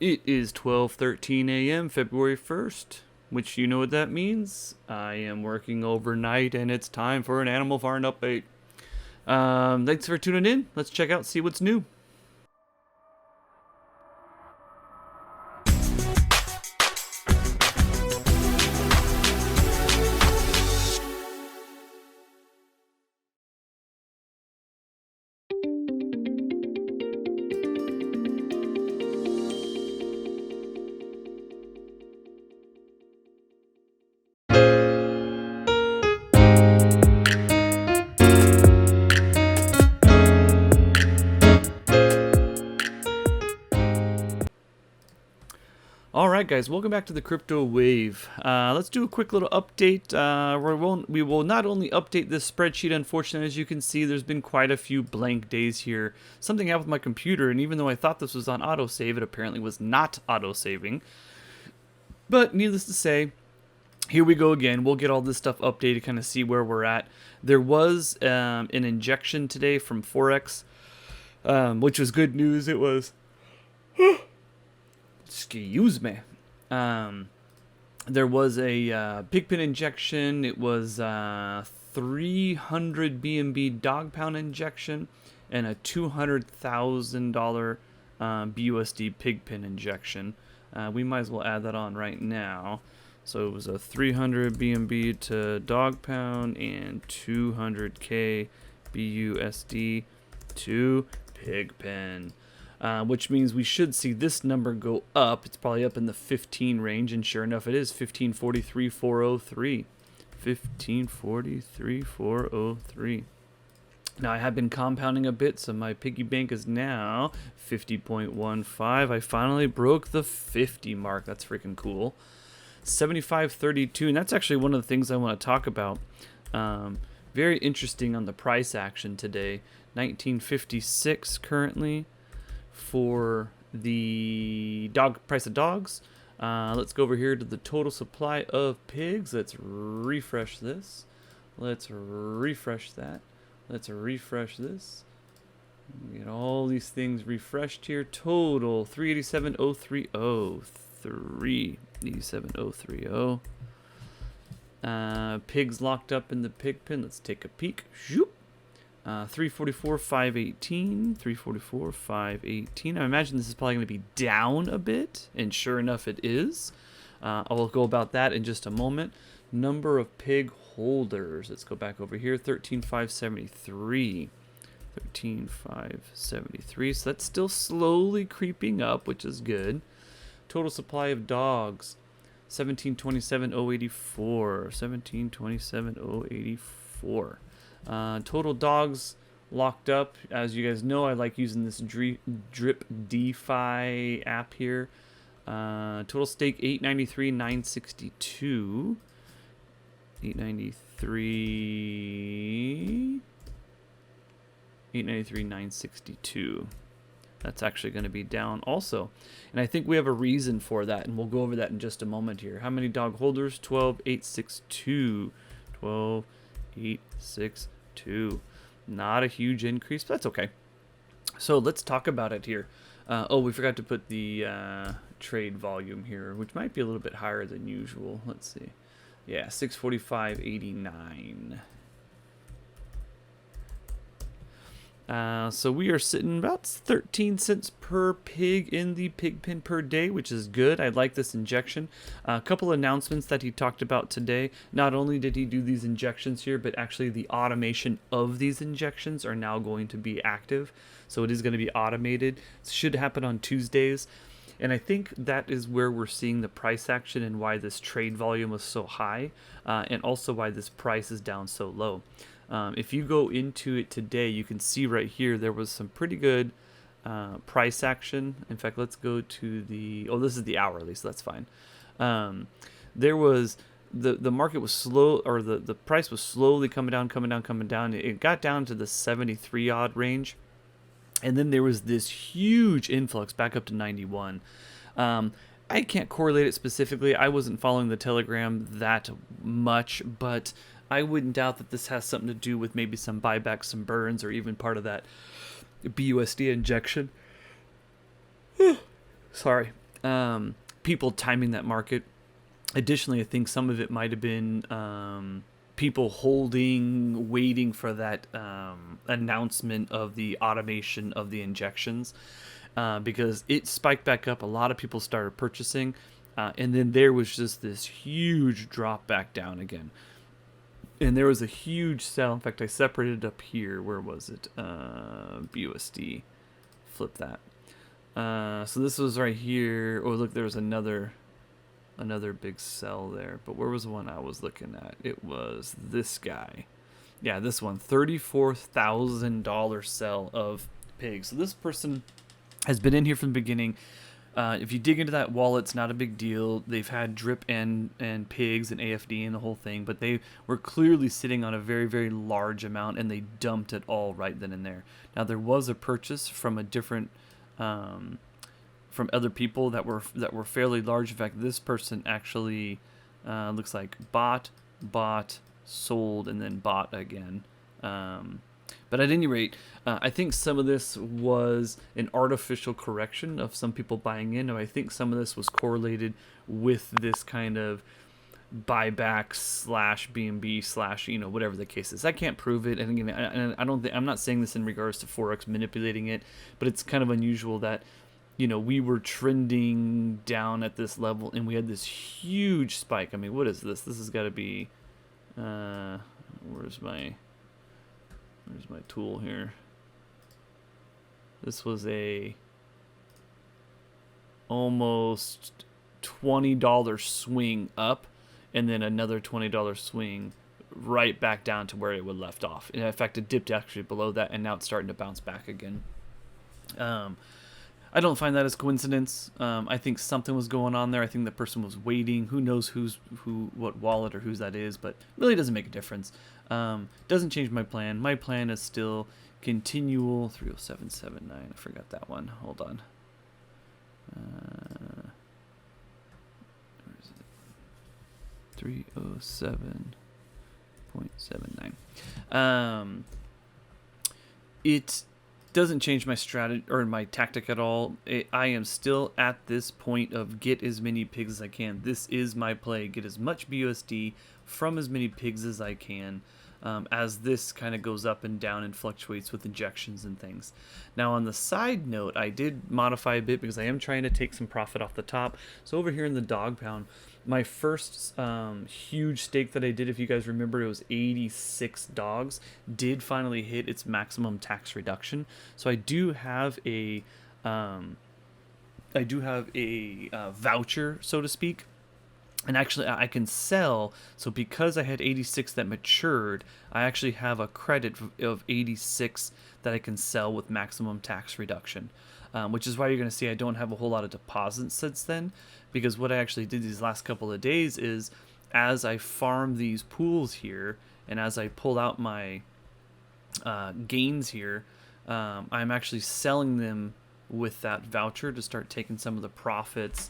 It is 12:13 a.m. February 1st, which you know what that means. I am working overnight and it's time for an Animal Farm update. Thanks for tuning in. Let's check out, see what's new. Alright guys, welcome back to the Crypto Wave. Let's do a quick little update. We will not only update this spreadsheet, unfortunately, as you can see, there's been quite a few blank days here. Something happened with my computer, and even though I thought this was on autosave, it apparently was not autosaving. But needless to say, here we go again. We'll get all this stuff updated, kind of see where we're at. There was an injection today from Forex, which was good news. It was... Excuse me. There was a Pigpen injection. It was 300 BNB dog pound injection and a $200,000 BUSD Pigpen injection. We might as well add that on right now. So it was a 300 BNB to dog pound and 200k BUSD to Pigpen. Which means we should see this number go up. It's probably up in the 15 range, and sure enough, it is 1543,403. 1543,403. Now, I have been compounding a bit, so my piggy bank is now 50.15. I finally broke the 50 mark. That's freaking cool. 75.32, and that's actually one of the things I want to talk about. Very interesting on the price action today. 1956 currently. For the price of dogs. Let's go over here to the total supply of pigs. Let's refresh this. Let's refresh that. Let's refresh this. Get all these things refreshed here. Total 387,030. 387,030. Pigs locked up in the pig pen. Let's take a peek. Shoop. 344,518, 344,518. I imagine this is probably going to be down a bit, and sure enough it is. I will go about that in just a moment. Number of pig holders. Let's go back over here. 13,573. 13,573. So that's still slowly creeping up, which is good. Total supply of dogs. 1727,084. 1727,084. Total dogs locked up. As you guys know, I like using this drip DeFi app here. Total stake 893,962. 893,962. That's actually going to be down also. And I think we have a reason for that, and we'll go over that in just a moment here. How many dog holders? 12,862. 12,862. Not a huge increase, but that's okay. So let's talk about it here. Oh, we forgot to put the trade volume here, which might be a little bit higher than usual. Let's see. Yeah, 645.89. So we are sitting about 13 cents per pig in the pig pen per day, which is good. I like this injection. A couple announcements that he talked about today. Not only did he do these injections here, but actually the automation of these injections are now going to be active. So it is going to be automated. It should happen on Tuesdays. And I think that is where we're seeing the price action and why this trade volume was so high, and also why this price is down so low. If you go into it today, you can see right here there was some pretty good price action. In fact, let's go to the... Oh, this is the hourly, so that's fine. There was... The market was slow, or the price was slowly coming down. It got down to the 73 odd range. And then there was this huge influx back up to 91. I can't correlate it specifically. I wasn't following the Telegram that much, but I wouldn't doubt that this has something to do with maybe some buybacks, some burns, or even part of that BUSD injection. Sorry. people timing that market. Additionally, I think some of it might have been people waiting for that announcement of the automation of the injections, because it spiked back up. A lot of people started purchasing, and then there was just this huge drop back down again. And there was a huge sell. In fact, I separated it up here. Where was it? BUSD. Flip that. So this was right here. Oh, look, there was another big sell there. But where was the one I was looking at? It was this guy. Yeah, this one. $34,000 sell of pigs. So this person has been in here from the beginning. If you dig into that wallet, it's not a big deal. They've had drip and pigs and AFD and the whole thing, but they were clearly sitting on a very, very large amount, and they dumped it all right then and there. Now, there was a purchase from a different from other people that were fairly large. In fact, this person actually looks like bought, sold, and then bought again. But at any rate, I think some of this was an artificial correction of some people buying in, and I think some of this was correlated with this kind of buyback / BNB / whatever the case is. I can't prove it, and again, I'm not saying this in regards to Forex manipulating it, but it's kind of unusual that we were trending down at this level, and we had this huge spike. I mean, what is this? This has got to be where's my tool here? This was a almost $20 swing up, and then another $20 swing right back down to where it would left off. In fact, it dipped actually below that, and now it's starting to bounce back again. I don't find that as coincidence. I think something was going on there. I think the person was waiting. Who knows what wallet or whose that is, but really doesn't make a difference. Doesn't change my plan. My plan is still continual 30779. I forgot that one. Hold on. Where is it? 307.79. It doesn't change my strategy or my tactic at all. I am still at this point of get as many pigs as I can. This is my play. Get as much BUSD from as many pigs as I can, as this kind of goes up and down and fluctuates with injections and things. Now, on the side note, I did modify a bit because I am trying to take some profit off the top. So over here in the dog pound, my first huge stake that I did, if you guys remember, it was 86 dogs, did finally hit its maximum tax reduction. So I do have a voucher, so to speak. And actually, I can sell. So because I had 86 that matured, I actually have a credit of 86 that I can sell with maximum tax reduction, which is why you're going to see I don't have a whole lot of deposits since then. Because what I actually did these last couple of days is, as I farm these pools here, and as I pull out my gains here, I'm actually selling them with that voucher to start taking some of the profits.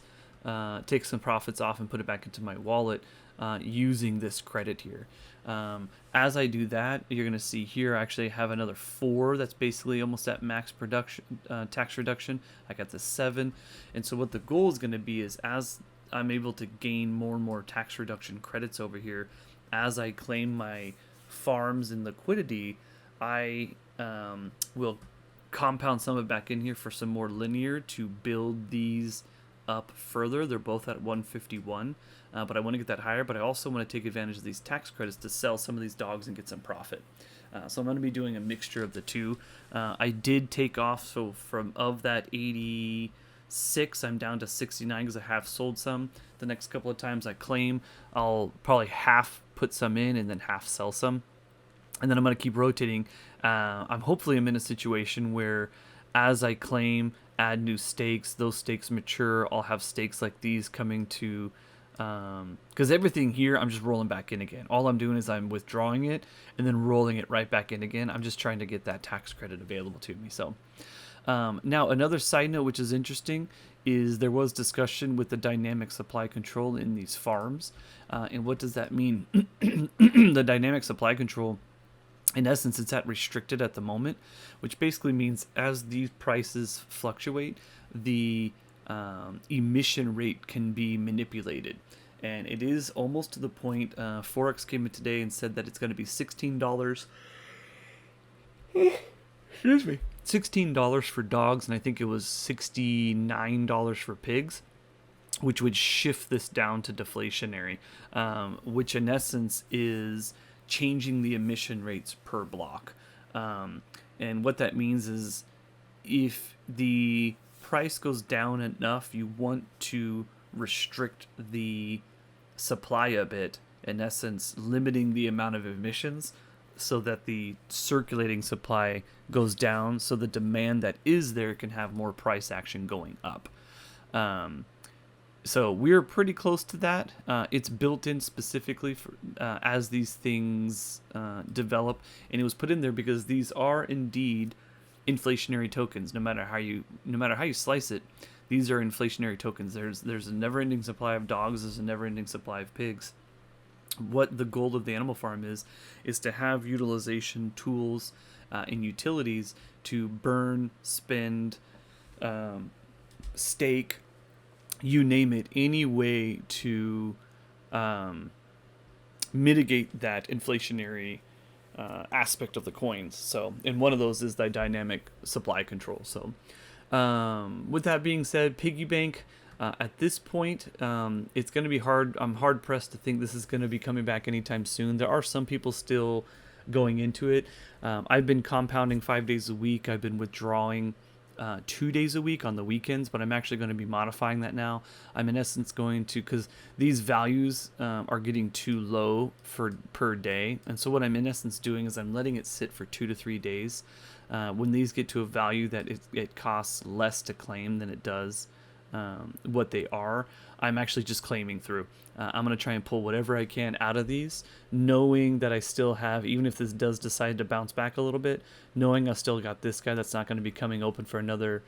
Take some profits off and put it back into my wallet using this credit here. As I do that, you're going to see here I actually have another 4 that's basically almost at max production tax reduction. I got the 7, and so what the goal is going to be is, as I'm able to gain more and more tax reduction credits over here, as I claim my farms and liquidity, I will compound some of it back in here for some more linear to build these up further. They're both at 151, but I want to get that higher, but I also want to take advantage of these tax credits to sell some of these dogs and get some profit. So I'm going to be doing a mixture of the two. I did take off, so of that 86, I'm down to 69 because I have sold some. The next couple of times I claim, I'll probably half put some in and then half sell some, and then I'm going to keep rotating. Hopefully I'm in a situation where, as I claim, add new stakes, those stakes mature, I'll have stakes like these coming to, because everything here I'm just rolling back in again. All I'm doing is I'm withdrawing it and then rolling it right back in again. I'm just trying to get that tax credit available to me. So now another side note which is interesting is there was discussion with the dynamic supply control in these farms, and what does that mean? The dynamic supply control, in essence, it's at restricted at the moment, which basically means as these prices fluctuate, the emission rate can be manipulated. And it is almost to the point. Forex came in today and said that it's going to be $16. Excuse me. $16 for dogs, and I think it was $69 for pigs, which would shift this down to deflationary, which in essence is changing the emission rates per block. And what that means is if the price goes down enough, you want to restrict the supply a bit, in essence limiting the amount of emissions so that the circulating supply goes down, so the demand that is there can have more price action going up. So we're pretty close to that. It's built in specifically for as these things develop, and it was put in there because these are indeed inflationary tokens. No matter how you slice it, these are inflationary tokens. There's a never-ending supply of dogs. There's a never-ending supply of pigs. What the goal of the animal farm is to have utilization tools and utilities to burn, spend, stake, you name it, any way to mitigate that inflationary aspect of the coins. So, and one of those is the dynamic supply control. So, with that being said, PIGGYBANK, at this point, it's going to be hard. I'm hard pressed to think this is going to be coming back anytime soon. There are some people still going into it. I've been compounding 5 days a week. I've been withdrawing 2 days a week on the weekends, but I'm actually going to be modifying that now. I'm in essence going to, because these values are getting too low for per day, and so what I'm in essence doing is I'm letting it sit for 2 to 3 days. When these get to a value that it costs less to claim than it does what they are, I'm actually just claiming through. I'm going to try and pull whatever I can out of these, knowing that I still have, even if this does decide to bounce back a little bit, knowing I still got this guy that's not going to be coming open for another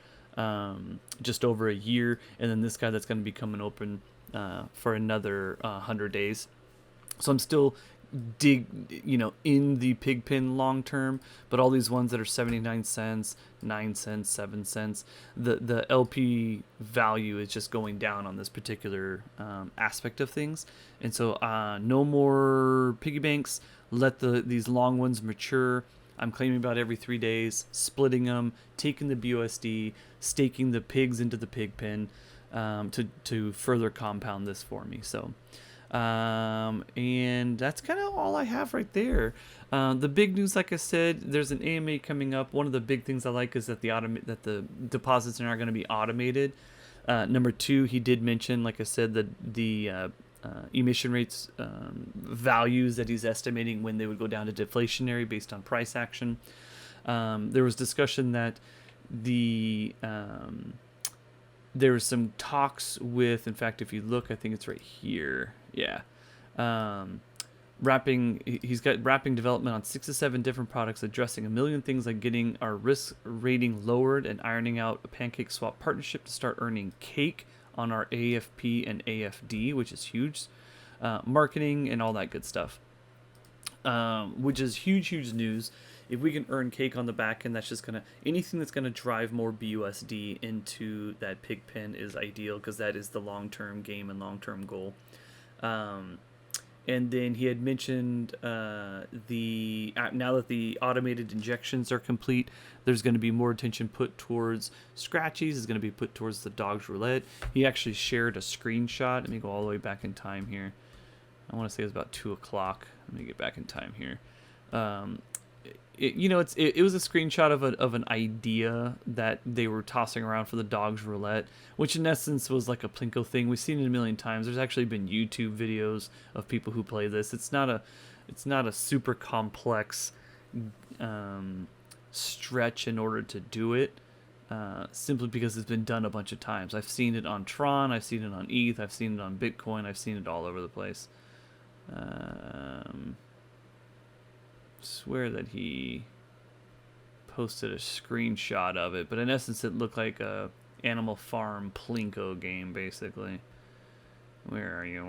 just over a year, and then this guy that's going to be coming open for another 100 days. So I'm still in the pig pen long term, but all these ones that are 79 cents, 9 cents, 7 cents, the LP value is just going down on this particular aspect of things. And so no more piggy banks. Let these long ones mature. I'm claiming about every 3 days, splitting them, taking the BUSD, staking the pigs into the pig pen to further compound this for me. So and that's kind of all I have right there. The big news, like I said, there's an AMA coming up. One of the big things I like is that the deposits are not going to be automated. Number two, he did mention, like I said, that the emission rates values that he's estimating when they would go down to deflationary based on price action. There was discussion that there was some talks with, in fact, if you look, I think it's right here. Yeah. He's got wrapping development on 6 to 7 different products, addressing a million things like getting our risk rating lowered and ironing out a pancake swap partnership to start earning cake on our AFP and AFD, which is huge. Marketing and all that good stuff, which is huge news. If we can earn cake on the back end, that's just anything that's gonna drive more BUSD into that pig pen is ideal, because that is the long-term game and long-term goal. And then he had mentioned now that the automated injections are complete, there's going to be more attention put towards scratchies. Is going to be put towards the dog's roulette. He actually shared a screenshot. Let me go all the way back in time here. I want to say it was about 2 o'clock. Let me get back in time here. It was a screenshot of an idea that they were tossing around for the dog's roulette, which in essence was like a Plinko thing. We've seen it a million times. There's actually been YouTube videos of people who play this. It's not a super complex stretch in order to do it, simply because it's been done a bunch of times. I've seen it on Tron, I've seen it on ETH, I've seen it on Bitcoin, I've seen it all over the place. Swear that he posted a screenshot of it, but in essence it looked like a Animal Farm Plinko game, basically. Where are you?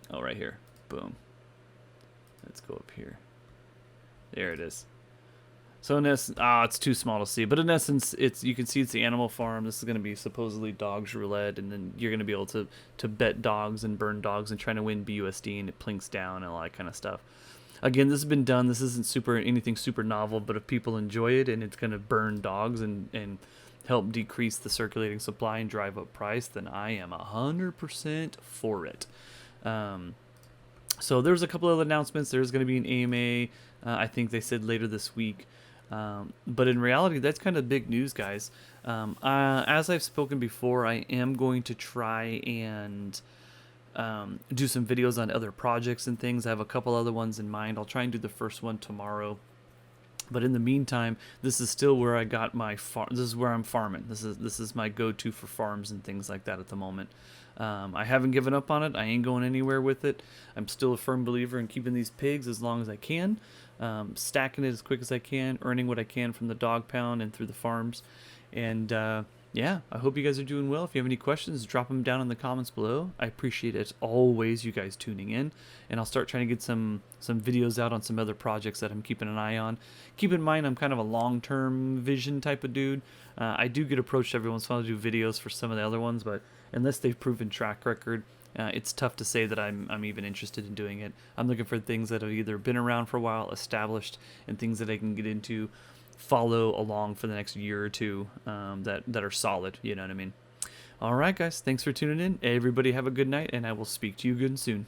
Oh, right here. Boom. Let's go up here. There it is. So in essence, it's too small to see. But in essence, you can see it's the animal farm. This is going to be supposedly dogs roulette, and then you're going to be able to bet dogs and burn dogs and trying to win BUSD, and it plinks down and all that kind of stuff. Again, this has been done. This isn't anything super novel, but if people enjoy it and it's going to burn dogs and help decrease the circulating supply and drive up price, then I am 100% for it. So there's a couple of announcements. There's going to be an AMA. I think they said later this week. But in reality, that's kind of big news, guys. As I've spoken before, I am going to try and do some videos on other projects and things. I have a couple other ones in mind. I'll try and do the first one tomorrow. But in the meantime, this is still where I got my farm. This is where I'm farming. This is my go-to for farms and things like that at the moment. I haven't given up on it. I ain't going anywhere with it. I'm still a firm believer in keeping these pigs as long as I can, stacking it as quick as I can, earning what I can from the dog pound and through the farms. And yeah, I hope you guys are doing well. If you have any questions, drop them down in the comments below. I appreciate it always, you guys tuning in. And I'll start trying to get some videos out on some other projects that I'm keeping an eye on. Keep in mind, I'm kind of a long-term vision type of dude. I do get approached every once in a while to do videos for some of the other ones, but unless they've proven track record, it's tough to say that I'm even interested in doing it. I'm looking for things that have either been around for a while, established, and things that I can get into, follow along for the next year or two, that are solid. You know what I mean? All right, guys. Thanks for tuning in. Everybody have a good night, and I will speak to you again soon.